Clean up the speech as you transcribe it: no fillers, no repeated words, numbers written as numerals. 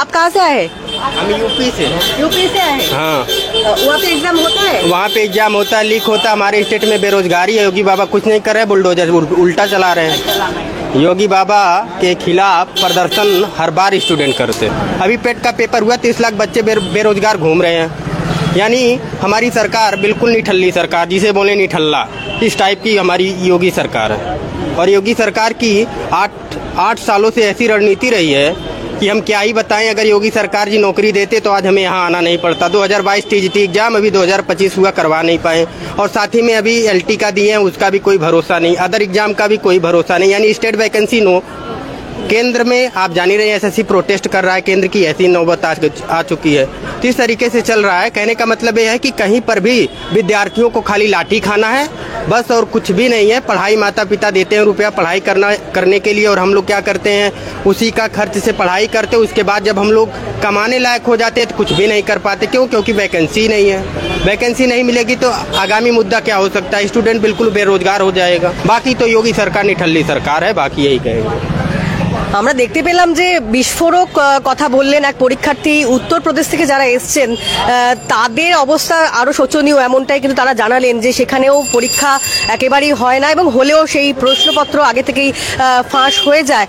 आप कहाँ से आए हैं? हम यूपी से। यूपी से आए हैं। हाँ, वहाँ पे एग्जाम होता है? वहाँ पे एग्जाम होता है, लीक होता है। हमारे स्टेट में बेरोजगारी है, योगी बाबा कुछ नहीं कर रहे, बुलडोजर उल्टा चला रहे हैं। योगी बाबा के खिलाफ प्रदर्शन हर बार स्टूडेंट करते हैं। अभी पेट का पेपर हुआ, 30 लाख बच्चे बेरोजगार घूम रहे हैं। यानी हमारी सरकार बिल्कुल निठल्ली सरकार, जिसे बोले निठल्ला, इस टाइप की हमारी योगी सरकार है। और योगी सरकार की 8 सालों से ऐसी रणनीति रही है कि हम क्या ही बताएं। अगर योगी सरकार जी नौकरी देते तो आज हमें यहाँ आना नहीं पड़ता। 2022 टीजीटी एग्जाम अभी 2025 हुआ, करवा नहीं पाए। और साथ ही में अभी एलटी का दिए हैं, उसका भी कोई भरोसा नहीं, अदर एग्जाम का भी कोई भरोसा नहीं। यानी स्टेट वैकेंसी नो। केंद्र में आप जान ही रहे हैं, एसएससी प्रोटेस्ट कर रहा है, केंद्र की ऐसी नौबत आ चुकी है। तो इस तरीके से चल रहा है। कहने का मतलब यह है कि कहीं पर भी विद्यार्थियों को खाली लाठी खाना है बस, और कुछ भी नहीं है। पढ़ाई माता पिता देते हैं रुपया पढ़ाई करने के लिए, और हम लोग क्या करते हैं, उसी का खर्च से पढ़ाई करते। उसके बाद जब हम लोग कमाने लायक हो जाते हैं तो कुछ भी नहीं कर पाते। क्यों? क्योंकि वैकेंसी नहीं है। वैकेंसी नहीं मिलेगी तो आगामी मुद्दा क्या हो सकता है? स्टूडेंट बिल्कुल बेरोजगार हो जाएगा। बाकी तो योगी सरकार निठल्ली सरकार है, बाकी यही कहेंगे। আমরা দেখতে পেলাম যে বিস্ফোরক কথা বললেন এক পরীক্ষার্থী উত্তর প্রদেশ থেকে যারা এসছেন তাদের অবস্থা আরো শোচনীয়, এমনটাই কিন্তু তারা জানালেন যে সেখানেও পরীক্ষা একেবারেই হয় না এবং হলেও সেই প্রশ্নপত্র আগে থেকেই ফাঁস হয়ে যায়।